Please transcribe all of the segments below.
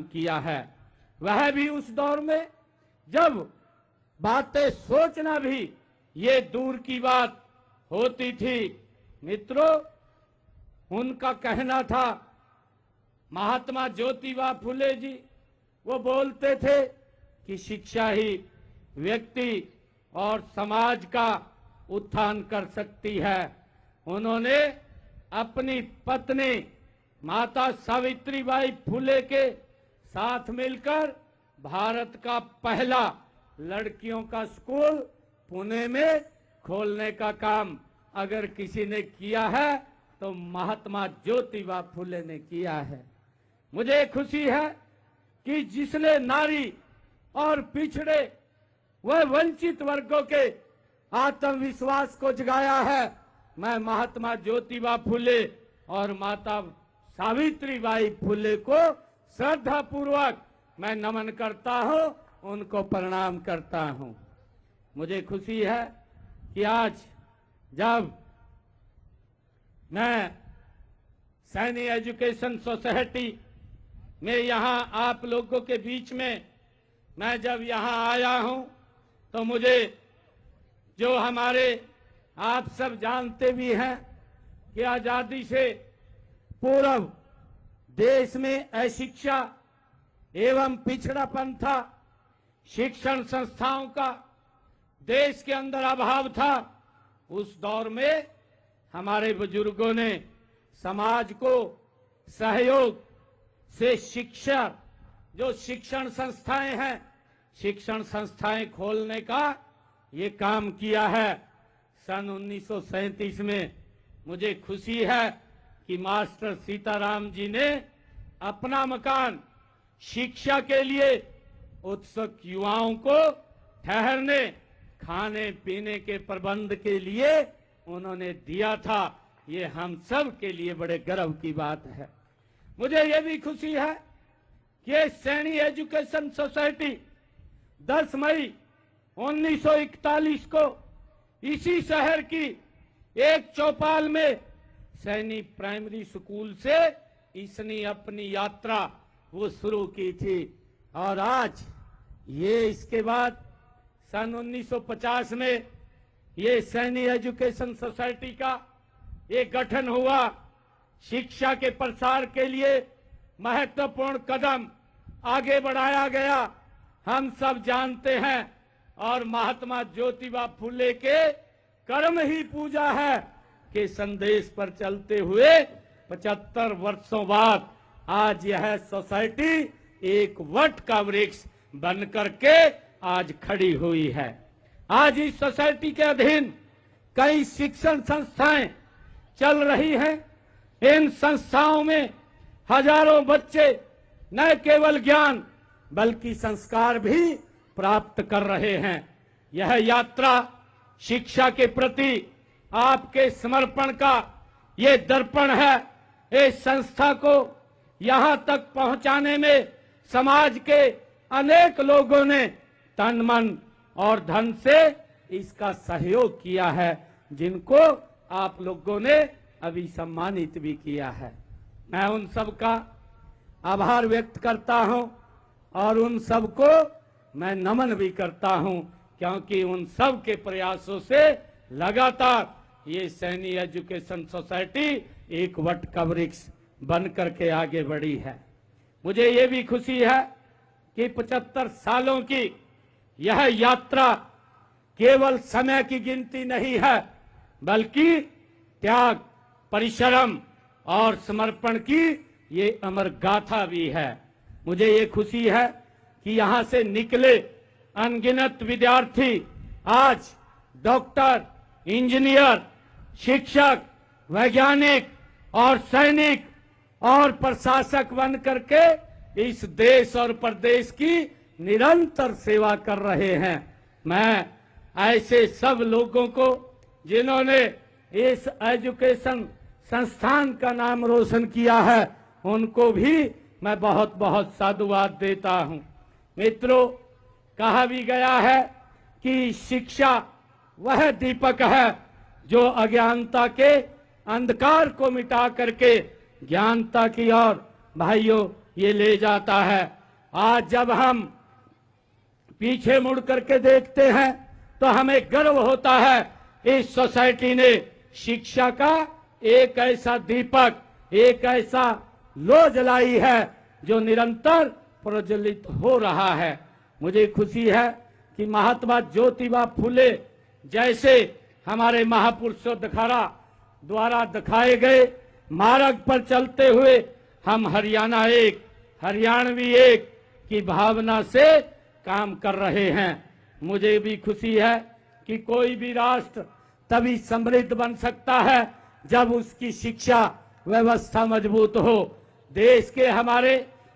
किया है, वह भी उस दौर में जब बातें सोचना भी ये दूर की बात होती थी। मित्रों, उनका कहना था, महात्मा ज्योतिबा फुले जी वो बोलते थे कि शिक्षा ही व्यक्ति और समाज का उत्थान कर सकती है। उन्होंने अपनी पत्नी माता सावित्रीबाई फुले के साथ मिलकर भारत का पहला लड़कियों का स्कूल पुणे में खोलने का काम अगर किसी ने किया है तो महात्मा ज्योतिबा फुले ने किया है। मुझे खुशी है कि जिसने नारी और पिछड़े व वंचित वर्गों के आत्मविश्वास को जगाया है, मैं महात्मा ज्योतिबा फुले और माता सावित्रीबाई फुले को श्रद्धा पूर्वक मैं नमन करता हूं, उनको प्रणाम करता हूं। मुझे खुशी है कि आज जब मैं सैनी एजुकेशन सोसाइटी में यहां आप लोगों के बीच में मैं जब यहां आया हूं तो मुझे जो हमारे आप सब जानते भी हैं कि आजादी से पूर्व देश में अशिक्षा एवं पिछड़ापन था, शिक्षण संस्थाओं का देश के अंदर अभाव था। उस दौर में हमारे बुजुर्गों ने समाज को सहयोग से शिक्षा जो शिक्षण संस्थाएं हैं, शिक्षण संस्थाएं खोलने का ये काम किया है। सन 1937 में मुझे खुशी है कि मास्टर सीताराम जी ने अपना मकान शिक्षा के लिए उत्सुक युवाओं को ठहरने खाने पीने के प्रबंध के लिए उन्होंने दिया था। ये हम सब के लिए बड़े गर्व की बात है। मुझे ये भी खुशी है कि सैनी एजुकेशन सोसाइटी 10 मई 1941 को इसी शहर की एक चौपाल में सैनी प्राइमरी स्कूल से इसने अपनी यात्रा वो शुरू की थी और आज ये इसके बाद सन 1950 में ये सैनी एजुकेशन सोसाइटी का ये गठन हुआ। शिक्षा के प्रसार के लिए महत्वपूर्ण कदम आगे बढ़ाया गया, हम सब जानते हैं। और महात्मा ज्योतिबा फुले के कर्म ही पूजा है कि संदेश पर चलते हुए 75 वर्षों बाद आज यह सोसाइटी एक वट का वृक्ष बन करके आज खड़ी हुई है। आज इस सोसाइटी के अधीन कई शिक्षण संस्थाएं चल रही हैं। इन संस्थाओं में हजारों बच्चे न केवल ज्ञान बल्कि संस्कार भी प्राप्त कर रहे हैं। यह यात्रा शिक्षा के प्रति आपके समर्पण का ये दर्पण है। इस संस्था को यहां तक पहुंचाने में समाज के अनेक लोगों ने तन मन और धन से इसका सहयोग किया है, जिनको आप लोगों ने अभी सम्मानित भी किया है। मैं उन सब का आभार व्यक्त करता हूं और उन सबको मैं नमन भी करता हूं, क्योंकि उन सब के प्रयासों से लगातार ये सैनी एजुकेशन सोसाइटी एक वट का वृक्ष बन करके आगे बढ़ी है। मुझे ये भी खुशी है कि 75 सालों की यह यात्रा केवल समय की गिनती नहीं है, बल्कि त्याग, परिश्रम और समर्पण की ये अमर गाथा भी है। मुझे ये खुशी है कि यहां से निकले अनगिनत विद्यार्थी आज डॉक्टर, इंजीनियर, शिक्षक, वैज्ञानिक और सैनिक और प्रशासक बन करके इस देश और प्रदेश की निरंतर सेवा कर रहे हैं। मैं ऐसे सब लोगों को जिन्होंने इस एजुकेशन संस्थान का नाम रोशन किया है, उनको भी मैं बहुत बहुत साधुवाद देता हूं। मित्रों, कहा भी गया है कि शिक्षा वह दीपक है जो अज्ञानता के अंधकार को मिटा करके ज्ञानता की ओर भाइयों ये ले जाता है। आज जब हम पीछे मुड़ करके देखते हैं तो हमें गर्व होता है, इस सोसाइटी ने शिक्षा का एक ऐसा दीपक, एक ऐसा लो जलाई है जो निरंतर प्रज्वलित हो रहा है। मुझे खुशी है कि महात्मा ज्योतिबा फुले जैसे हमारे महापुरुषों द्वारा दिखाए गए मार्ग पर चलते हुए हम हरियाणा एक, हरियाणवी एक की भावना से काम कर रहे हैं। मुझे भी खुशी है कि कोई भी राष्ट्र तभी समृद्ध बन सकता है जब उसकी शिक्षा व्यवस्था मजबूत हो। देश के हमारे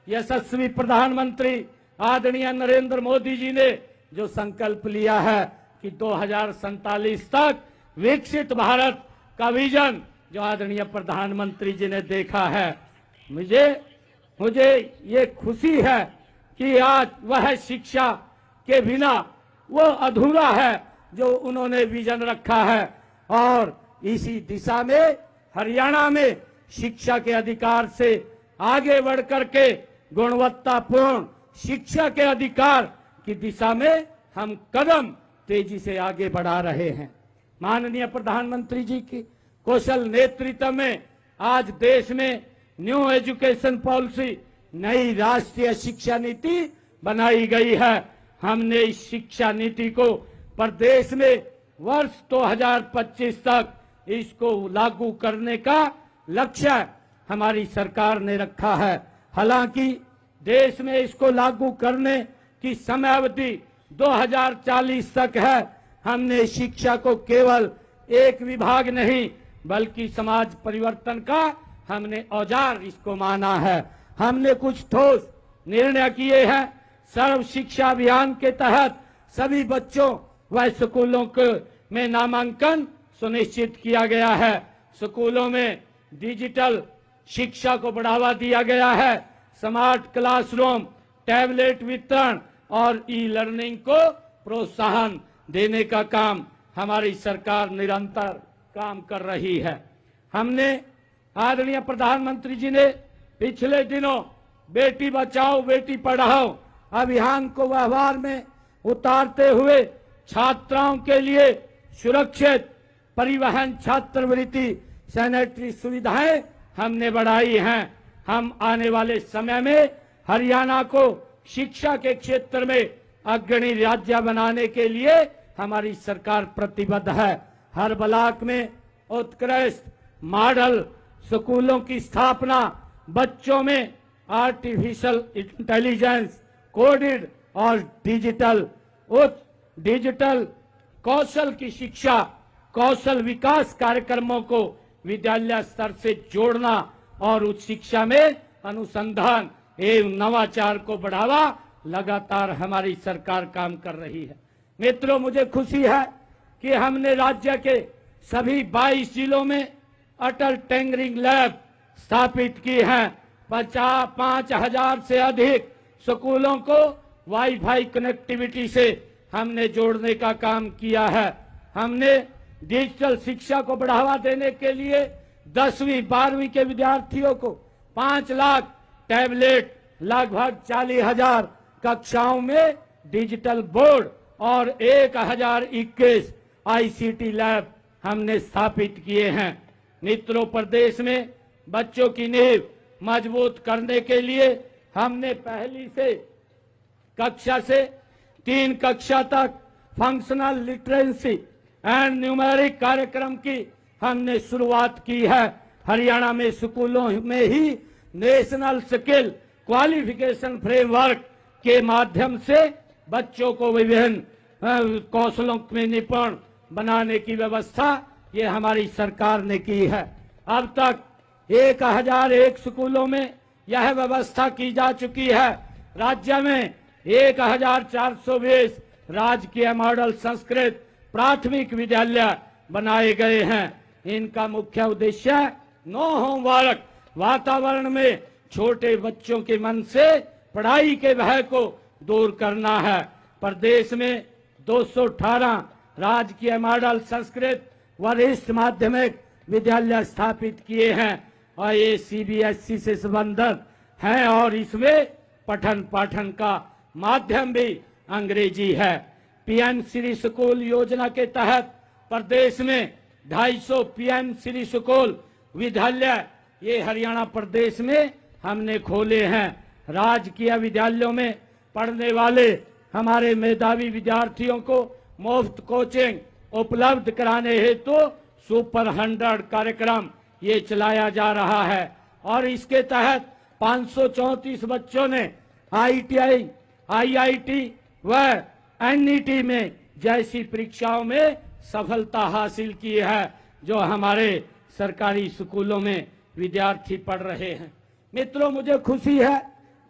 यशस्वी प्रधानमंत्री आदरणीय नरेंद्र मोदी जी ने जो संकल्प लिया है कि 2047 तक विकसित भारत का विजन जो आदरणीय प्रधानमंत्री जी ने देखा है, मुझे ये खुशी है कि आज वह शिक्षा के बिना वो अधूरा है जो उन्होंने विजन रखा है। और इसी दिशा में हरियाणा में शिक्षा के अधिकार से आगे बढ़ करके गुणवत्तापूर्ण शिक्षा के अधिकार की दिशा में हम कदम तेजी से आगे बढ़ा रहे हैं। माननीय प्रधानमंत्री जी की कौशल नेतृत्व में आज देश में न्यू एजुकेशन पॉलिसी, नई राष्ट्रीय शिक्षा नीति बनाई गई है। हमने इस शिक्षा नीति को प्रदेश में वर्ष 2025 तक इसको लागू करने का लक्ष्य हमारी सरकार ने रखा है। हालांकि देश में इसको लागू करने की समय अवधि 2040 तक है। हमने शिक्षा को केवल एक विभाग नहीं बल्कि समाज परिवर्तन का हमने औजार इसको माना है। हमने कुछ ठोस निर्णय किए हैं। सर्व शिक्षा अभियान के तहत सभी बच्चों व स्कूलों में नामांकन सुनिश्चित किया गया है। स्कूलों में डिजिटल शिक्षा को बढ़ावा दिया गया है। स्मार्ट क्लासरूम, टैबलेट वितरण और ई लर्निंग को प्रोत्साहन देने का काम हमारी सरकार निरंतर काम कर रही है। हमने आदरणीय प्रधानमंत्री जी ने पिछले दिनों बेटी बचाओ बेटी पढ़ाओ अभियान को व्यवहार में उतारते हुए छात्राओं के लिए सुरक्षित परिवहन, छात्रवृत्ति, सैनिटरी सुविधाएं हमने बढ़ाई हैं। हम आने वाले समय में हरियाणा को शिक्षा के क्षेत्र में अग्रणी राज्य बनाने के लिए हमारी सरकार प्रतिबद्ध है। हर ब्लॉक में उत्कृष्ट मॉडल स्कूलों की स्थापना, बच्चों में आर्टिफिशियल इंटेलिजेंस, कोडिड और डिजिटल कौशल की शिक्षा, कौशल विकास कार्यक्रमों को विद्यालय स्तर से जोड़ना और उच्च शिक्षा में अनुसंधान एवं नवाचार को बढ़ावा लगातार हमारी सरकार काम कर रही है। मित्रों, मुझे खुशी है कि हमने राज्य के सभी 22 जिलों में अटल टिंकरिंग लैब स्थापित की हैं। 5,000 से अधिक स्कूलों को वाईफाई कनेक्टिविटी से हमने जोड़ने का काम किया है। हमने डिजिटल शिक्षा को बढ़ावा देने के लिए 10वीं 12वीं के विद्यार्थियों को 5 लाख टैबलेट, लगभग 40,000 कक्षाओं में डिजिटल बोर्ड और 1021 आईसीटी लैब हमने स्थापित किए हैं। मित्रों, प्रदेश में बच्चों की नींव मजबूत करने के लिए हमने पहली से कक्षा से 3 कक्षा तक फंक्शनल लिटरेसी एंड न्यूमेरिक कार्यक्रम की हमने शुरुआत की है। हरियाणा में स्कूलों में ही नेशनल स्किल क्वालिफिकेशन फ्रेमवर्क के माध्यम से बच्चों को विभिन्न कौशलों में निपुण बनाने की व्यवस्था ये हमारी सरकार ने की है। अब तक 1001 स्कूलों में यह व्यवस्था की जा चुकी है। राज्य में 1420 राजकीय मॉडल संस्कृत प्राथमिक विद्यालय बनाए गए हैं। इनका मुख्य उद्देश्य नो होमवर्क वातावरण में छोटे बच्चों के मन से पढ़ाई के भय को दूर करना है। प्रदेश में 218 राजकीय मॉडल संस्कृत वरिष्ठ माध्यमिक विद्यालय स्थापित किए हैं और ये सीबीएसई से संबंधित हैं और इसमें पठन पाठन का माध्यम भी अंग्रेजी है। पीएम श्री स्कूल योजना के तहत प्रदेश में 250 पीएम श्री स्कूल विद्यालय ये हरियाणा प्रदेश में हमने खोले हैं। राजकीय विद्यालयों में पढ़ने वाले हमारे मेधावी विद्यार्थियों को मुफ्त कोचिंग उपलब्ध कराने हेतु सुपर 100 कार्यक्रम ये चलाया जा रहा है और इसके तहत 534 बच्चों ने IIT, IIT व NET में जैसी परीक्षाओं में सफलता हासिल की है जो हमारे सरकारी स्कूलों में विद्यार्थी पढ़ रहे हैं। मित्रों, मुझे खुशी है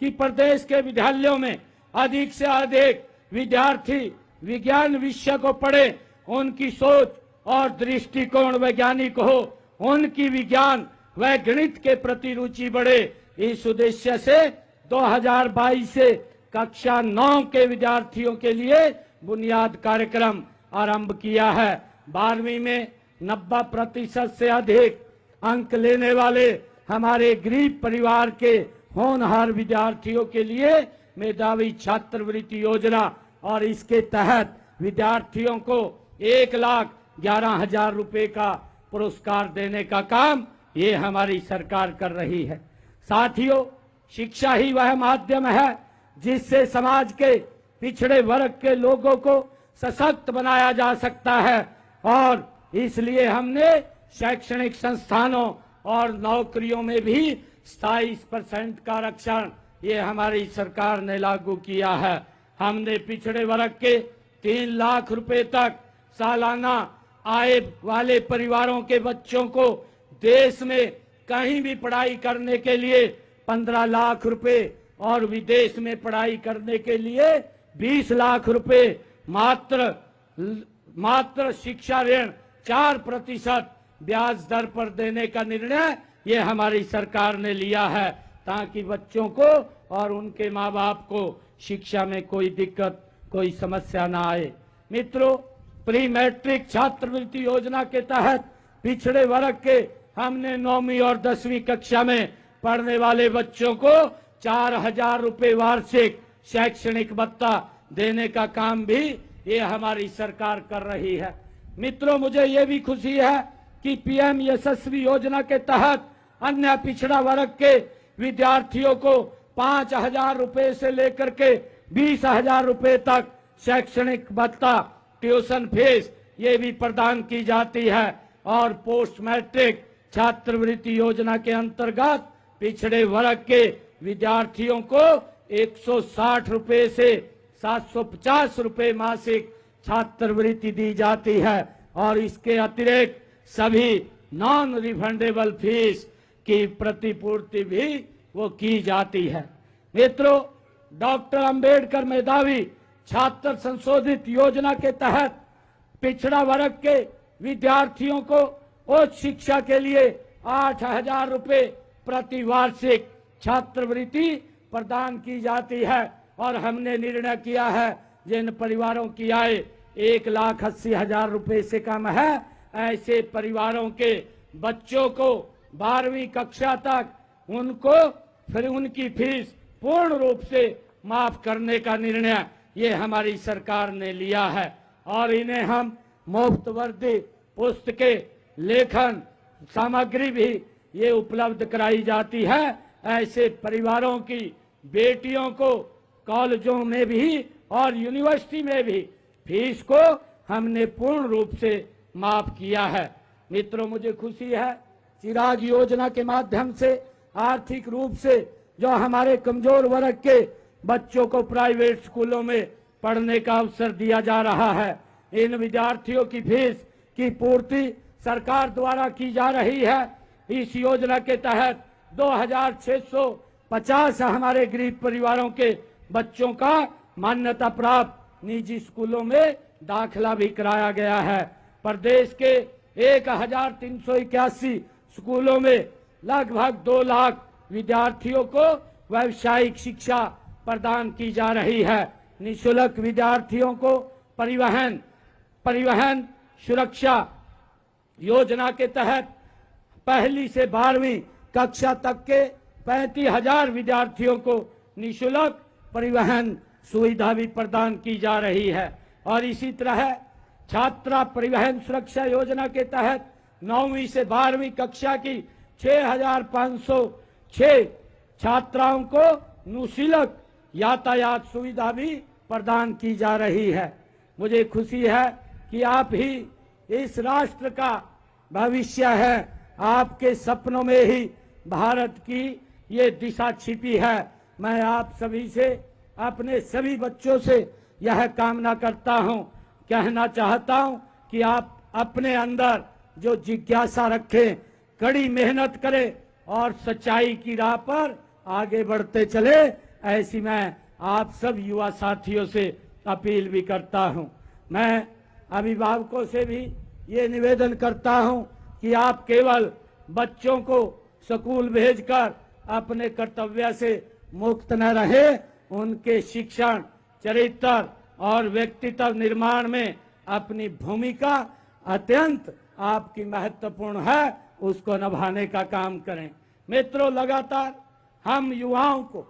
कि प्रदेश के विद्यालयों में अधिक से अधिक विद्यार्थी विज्ञान विषय को पढ़े, उनकी सोच और दृष्टिकोण वैज्ञानिक हो, उनकी विज्ञान व गणित के प्रति रुचि बढ़े। इस उद्देश्य से 2022 से कक्षा 9 के विद्यार्थियों के लिए बुनियाद कार्यक्रम आरंभ किया है। 12वीं में 90% से अधिक अंक लेने वाले हमारे गरीब परिवार के होनहार विद्यार्थियों के लिए मेधावी छात्रवृत्ति योजना और इसके तहत विद्यार्थियों को 1,11,000 रुपए का पुरस्कार देने का काम ये हमारी सरकार कर रही है। साथियों, शिक्षा ही वह माध्यम है जिससे समाज के पिछड़े वर्ग के लोगों को सशक्त बनाया जा सकता है और इसलिए हमने शैक्षणिक संस्थानों और नौकरियों में भी 27% का आरक्षण ये हमारी सरकार ने लागू किया है। हमने पिछड़े वर्ग के 3 लाख रुपए तक सालाना आय वाले परिवारों के बच्चों को देश में कहीं भी पढ़ाई करने के लिए 15 लाख रुपए और विदेश में पढ़ाई करने के लिए 20 लाख रुपए मात्र शिक्षा ऋण 4% ब्याज दर पर देने का निर्णय ये हमारी सरकार ने लिया है ताकि बच्चों को और उनके माँ बाप को शिक्षा में कोई दिक्कत, कोई समस्या ना आए। मित्रों, प्री मैट्रिक छात्रवृत्ति योजना के तहत पिछड़े वर्ग के हमने 9वीं और 10वीं कक्षा में पढ़ने वाले बच्चों को 4,000 रुपए वार्षिक शैक्षणिक भत्ता देने का काम भी ये हमारी सरकार कर रही है। मित्रों, मुझे ये भी खुशी है कि पीएम यशस्वी योजना के तहत अन्य पिछड़ा वर्ग के विद्यार्थियों को 5,000 रुपए से लेकर के 20,000 रुपए तक शैक्षणिक भत्ता, ट्यूशन फीस ये भी प्रदान की जाती है और पोस्ट मैट्रिक छात्रवृत्ति योजना के अंतर्गत पिछड़े वर्ग के विद्यार्थियों को 160 रुपए से 750 रुपए मासिक छात्रवृत्ति दी जाती है और इसके अतिरिक्त सभी नॉन रिफंडेबल फीस की प्रतिपूर्ति भी वो की जाती है। मित्रों, डॉक्टर अंबेडकर मेधावी छात्र संशोधित योजना के तहत पिछड़ा वर्ग के विद्यार्थियों को उच्च शिक्षा के लिए 8,000 रुपए प्रति वार्षिक छात्रवृत्ति प्रदान की जाती है और हमने निर्णय किया है जिन परिवारों की आय 1,80,000 रुपए से कम है ऐसे परिवारों के बच्चों को 12वीं कक्षा तक उनको फिर उनकी फीस पूर्ण रूप से माफ करने का निर्णय ये हमारी सरकार ने लिया है और इन्हें हम मुफ्त वर्दी, पुस्तकें, लेखन सामग्री भी ये उपलब्ध कराई जाती है। ऐसे परिवारों की बेटियों को कॉलेजों में भी और यूनिवर्सिटी में भी फीस को हमने पूर्ण रूप से माफ किया है। मित्रों, मुझे खुशी है चिराग योजना के माध्यम से आर्थिक रूप से जो हमारे कमजोर वर्ग के बच्चों को प्राइवेट स्कूलों में पढ़ने का अवसर दिया जा रहा है। इन विद्यार्थियों की फीस की पूर्ति सरकार द्वारा की जा रही है। इस योजना के तहत 2,650 हमारे गरीब परिवारों के बच्चों का मान्यता प्राप्त निजी स्कूलों में दाखिला भी कराया गया है। प्रदेश के 1,381 स्कूलों में लगभग 2 लाख विद्यार्थियों को व्यावसायिक शिक्षा प्रदान की जा रही है। निःशुल्क विद्यार्थियों को परिवहन सुरक्षा योजना के तहत 1ली से 12वीं कक्षा तक के 35,000 विद्यार्थियों को निःशुल्क परिवहन सुविधा भी प्रदान की जा रही है। और इसी तरह छात्रा परिवहन सुरक्षा योजना के तहत 9वीं से 12वीं कक्षा की 6,506 छात्राओं को निःशुल्क यातायात सुविधा भी प्रदान की जा रही है। मुझे खुशी है कि आप ही इस राष्ट्र का भविष्य है। आपके सपनों में ही भारत की ये दिशा छिपी है। मैं आप सभी से, अपने सभी बच्चों से यह कामना करता हूं, कहना चाहता हूं कि आप अपने अंदर जो जिज्ञासा रखें, कड़ी मेहनत करें और सच्चाई की राह पर आगे बढ़ते चले। ऐसी मैं आप सब युवा साथियों से अपील भी करता हूं। मैं अभिभावकों से भी ये निवेदन करता हूं कि आप केवल बच्चों को स्कूल भेजकर अपने कर्तव्य से मुक्त न रहे, उनके शिक्षण, चरित्र और व्यक्तित्व निर्माण में अपनी भूमिका अत्यंत आपकी महत्वपूर्ण है, उसको निभाने का काम करें। मित्रों, लगातार हम युवाओं को,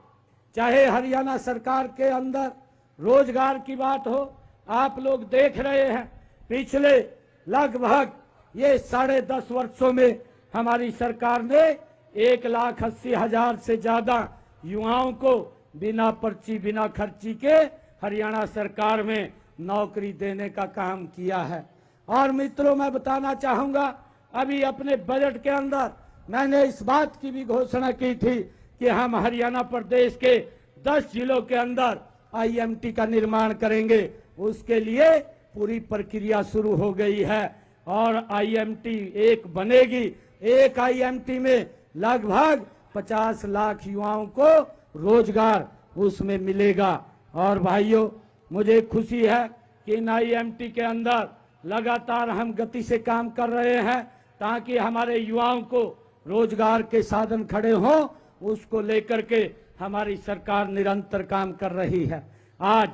चाहे हरियाणा सरकार के अंदर रोजगार की बात हो, आप लोग देख रहे हैं पिछले लगभग ये 10.5 वर्षों में हमारी सरकार ने 1,80,000 से ज्यादा युवाओं को बिना पर्ची, बिना खर्ची के हरियाणा सरकार में नौकरी देने का काम किया है। और मित्रों, मैं बताना चाहूंगा, अभी अपने बजट के अंदर मैंने इस बात की भी घोषणा की थी कि हम हरियाणा प्रदेश के 10 जिलों के अंदर IMT का निर्माण करेंगे। उसके लिए पूरी प्रक्रिया शुरू हो गई है और IMT एक बनेगी। एक IMT में लगभग 50 लाख युवाओं को रोजगार उसमें मिलेगा। और भाइयों, मुझे खुशी है कि इन IMT के अंदर लगातार हम गति से काम कर रहे हैं ताकि हमारे युवाओं को रोजगार के साधन खड़े हों। उसको लेकर के हमारी सरकार निरंतर काम कर रही है। आज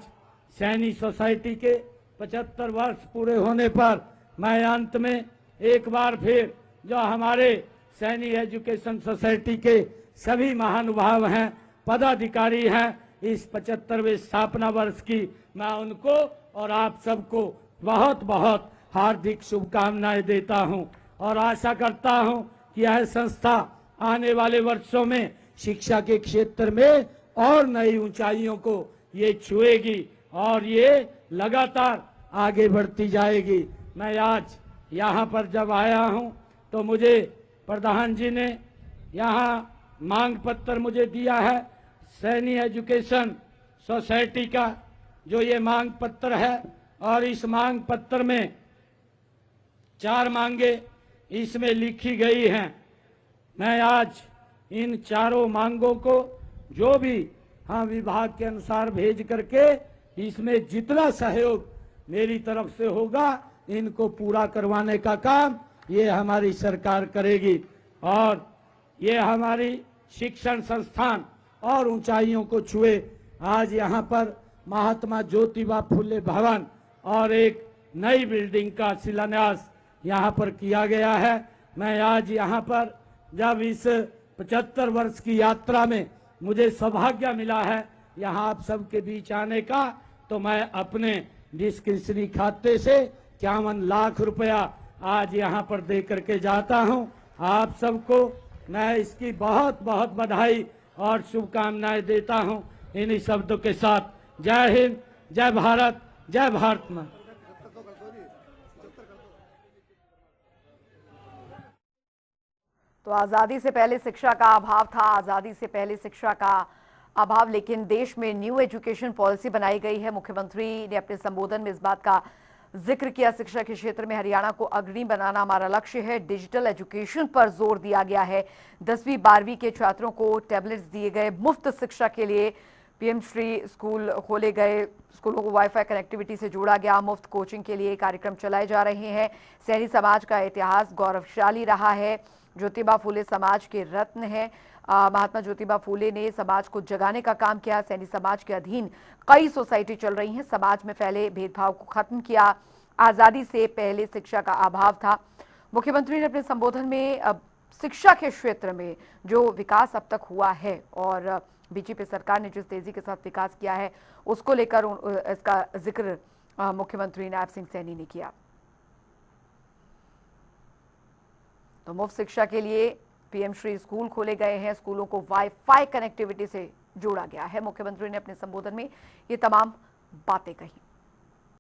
सैनी सोसाइटी के 75 वर्ष पूरे होने पर मैं अंत में एक बार फिर जो हमारे सैनी एजुकेशन सोसाइटी के सभी महानुभाव हैं, पदाधिकारी हैं, इस 75वें स्थापना वर्ष की मैं उनको और आप सबको बहुत बहुत हार्दिक शुभकामनाएं देता हूं और आशा करता हूं कि यह संस्था आने वाले वर्षों में शिक्षा के क्षेत्र में और नई ऊंचाइयों को ये छुएगी और ये लगातार आगे बढ़ती जाएगी। मैं आज यहाँ पर जब आया हूँ तो मुझे प्रधान जी ने यहाँ मांग पत्र मुझे दिया है सैनी एजुकेशन सोसाइटी का, जो ये मांग पत्र है। और इस मांग पत्र में 4 मांगे इसमें लिखी गई हैं। मैं आज इन चारों मांगों को जो भी हम विभाग के अनुसार भेज करके इसमें जितना सहयोग मेरी तरफ से होगा इनको पूरा करवाने का काम ये हमारी सरकार करेगी और ये हमारी शिक्षण संस्थान और ऊंचाइयों को छुए। आज यहाँ पर महात्मा ज्योतिबा फुले भवन और एक नई बिल्डिंग का शिलान्यास यहाँ पर किया गया है। मैं आज यहाँ पर जब इस 75 वर्ष की यात्रा में मुझे सौभाग्य मिला है यहाँ आप सबके बीच आने का, तो मैं अपने डिस्क्रिप्शनरी खाते से 51 लाख रुपया आज यहाँ पर दे करके जाता हूँ। आप सबको मैं इसकी बहुत बहुत बधाई और शुभकामनाएं देता हूँ। इन्हीं शब्दों के साथ जय हिंद, जय भारत, जय भारत मां। तो आज़ादी से पहले शिक्षा का अभाव था, आज़ादी से पहले शिक्षा का अभाव, लेकिन देश में न्यू एजुकेशन पॉलिसी बनाई गई है। मुख्यमंत्री ने अपने संबोधन में इस बात का जिक्र किया, शिक्षा के क्षेत्र में हरियाणा को अग्रणी बनाना हमारा लक्ष्य है। डिजिटल एजुकेशन पर जोर दिया गया है। 10वीं 12वीं के छात्रों को टैबलेट्स दिए गए। मुफ्त शिक्षा के लिए पीएम श्री स्कूल खोले गए, स्कूलों को वाईफाई कनेक्टिविटी से जोड़ा गया। मुफ्त कोचिंग के लिए कार्यक्रम चलाए जा रहे हैं। सैनी समाज का इतिहास गौरवशाली रहा है। ज्योतिबा फूले समाज के रत्न हैं। महात्मा ज्योतिबा फूले ने समाज को जगाने का काम किया। सैनी समाज के अधीन कई सोसाइटी चल रही हैं। समाज में फैले भेदभाव को खत्म किया। आज़ादी से पहले शिक्षा का अभाव था। मुख्यमंत्री ने अपने संबोधन में शिक्षा के क्षेत्र में जो विकास अब तक हुआ है और बीजेपी सरकार ने जिस तेजी के साथ विकास किया है उसको लेकर इसका जिक्र मुख्यमंत्री नायब सिंह सैनी ने किया। तो मुफ्त शिक्षा के लिए पीएम श्री स्कूल खोले गए हैं, स्कूलों को वाईफाई कनेक्टिविटी से जोड़ा गया है। मुख्यमंत्री ने अपने संबोधन में ये तमाम बातें कही।